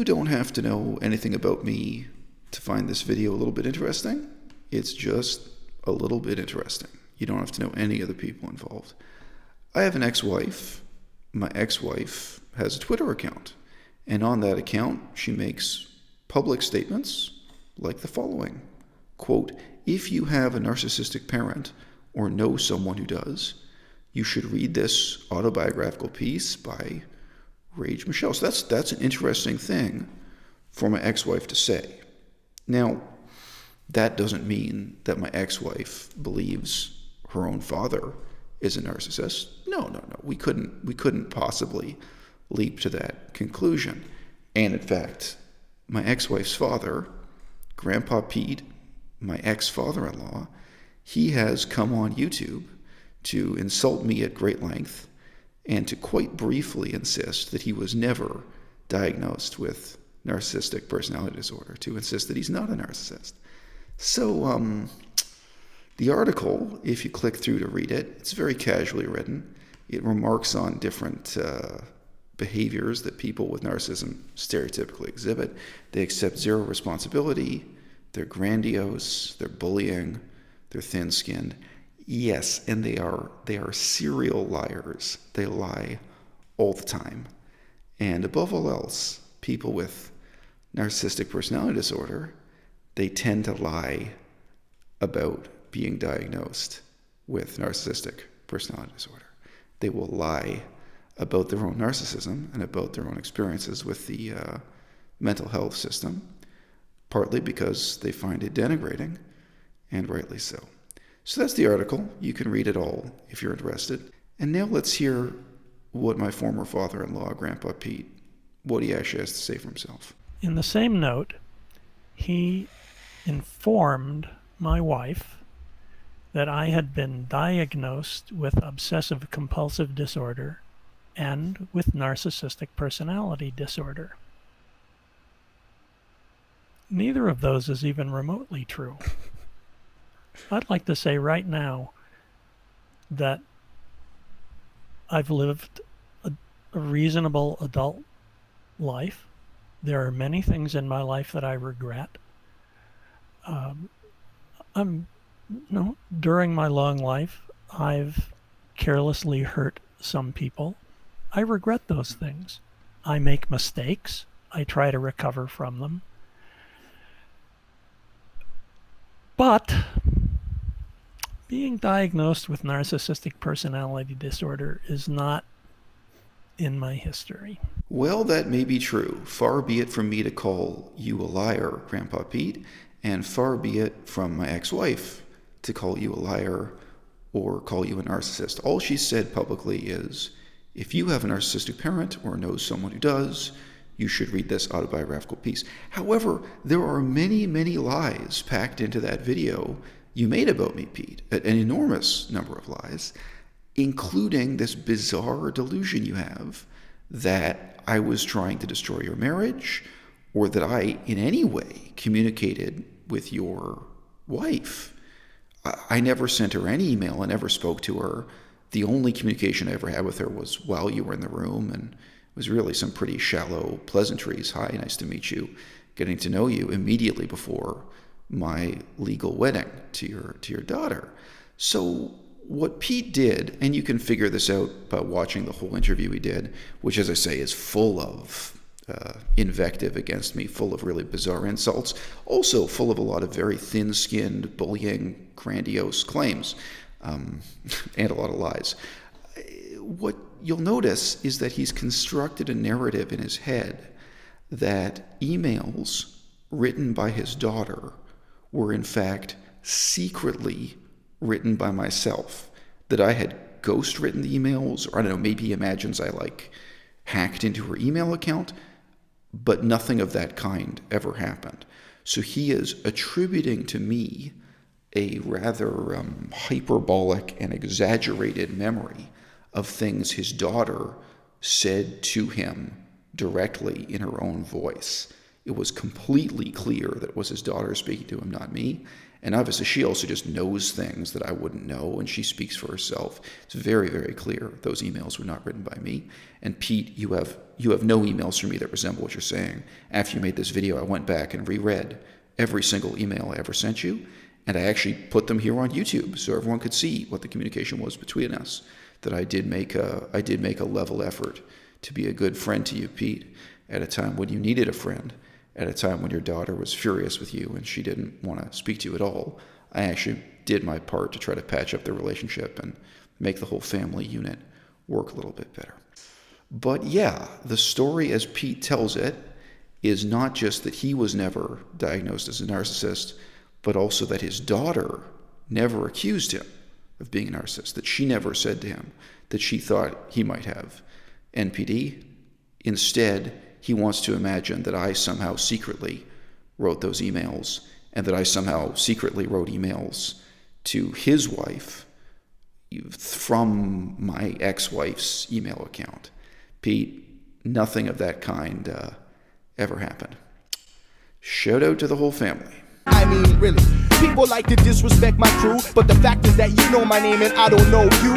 You don't have to know anything about me to find this video a little bit interesting. It's just a little bit interesting. You don't have to know any of the people involved. I have an ex-wife. My ex-wife has a Twitter account. And on that account, she makes public statements like the following. Quote, if you have a narcissistic parent or know someone who does, you should read this autobiographical piece by Rage Michelle. So that's an interesting thing for my ex-wife to say. Now, that doesn't mean that my ex-wife believes her own father is a narcissist. No. We couldn't possibly leap to that conclusion. And in fact, my ex-wife's father, Grandpa Pete, my ex-father-in-law, he has come on YouTube to insult me at great length and to quite briefly insist that he was never diagnosed with narcissistic personality disorder, to insist that he's not a narcissist. So the article, if you click through to read it, it's very casually written. It remarks on different behaviors that people with narcissism stereotypically exhibit. They accept zero responsibility. They're grandiose. They're bullying. They're thin-skinned. Yes, and they are serial liars. They lie all the time. And above all else, people with narcissistic personality disorder, they tend to lie about being diagnosed with narcissistic personality disorder. They will lie about their own narcissism and about their own experiences with the mental health system, partly because they find it denigrating, and rightly so. So that's the article. You can read it all if you're interested. And now let's hear what my former father-in-law, Grandpa Pete, what he actually has to say for himself. In the same note, he informed my wife that I had been diagnosed with obsessive-compulsive disorder and with narcissistic personality disorder. Neither of those is even remotely true. I'd like to say right now that I've lived a reasonable adult life. There are many things in my life that I regret. During my long life, I've carelessly hurt some people. I regret those things. I make mistakes. I try to recover from them. But being diagnosed with narcissistic personality disorder is not in my history. Well, that may be true. Far be it from me to call you a liar, Grandpa Pete, and far be it from my ex-wife to call you a liar or call you a narcissist. All she said publicly is, if you have a narcissistic parent or know someone who does, you should read this autobiographical piece. However, there are many, many lies packed into that video you made about me, Pete, an enormous number of lies, including this bizarre delusion you have that I was trying to destroy your marriage or that I in any way communicated with your wife. I never sent her any email. I never spoke to her. The only communication I ever had with her was while you were in the room, and it was really some pretty shallow pleasantries. Hi, nice to meet you. Getting to know you immediately before my legal wedding to your daughter. So what Pete did, and you can figure this out by watching the whole interview he did, which, as I say, is full of invective against me, full of really bizarre insults, also full of a lot of very thin-skinned, bullying, grandiose claims, and a lot of lies. What you'll notice is that he's constructed a narrative in his head that emails written by his daughter were in fact secretly written by myself, that I had ghost-written the emails, or I don't know, maybe he imagines I hacked into her email account, but nothing of that kind ever happened. So he is attributing to me a rather hyperbolic and exaggerated memory of things his daughter said to him directly in her own voice. It was completely clear that it was his daughter speaking to him, not me. And obviously she also just knows things that I wouldn't know, and she speaks for herself. It's very, very clear those emails were not written by me. And Pete, you have no emails from me that resemble what you're saying. After you made this video, I went back and reread every single email I ever sent you, and I actually put them here on YouTube so everyone could see what the communication was between us. That I did make a level effort to be a good friend to you, Pete, at a time when you needed a friend, at a time when your daughter was furious with you and she didn't want to speak to you at all. I actually did my part to try to patch up the relationship and make the whole family unit work a little bit better. But yeah, the story as Pete tells it is not just that he was never diagnosed as a narcissist, but also that his daughter never accused him of being a narcissist, that she never said to him that she thought he might have NPD. Instead, he wants to imagine that I somehow secretly wrote those emails, and that I somehow secretly wrote emails to his wife from my ex-wife's email account. Pete, nothing of that kind ever happened. Shout out to the whole family. I mean, really, people like to disrespect my crew, but the fact is that you know my name and I don't know you.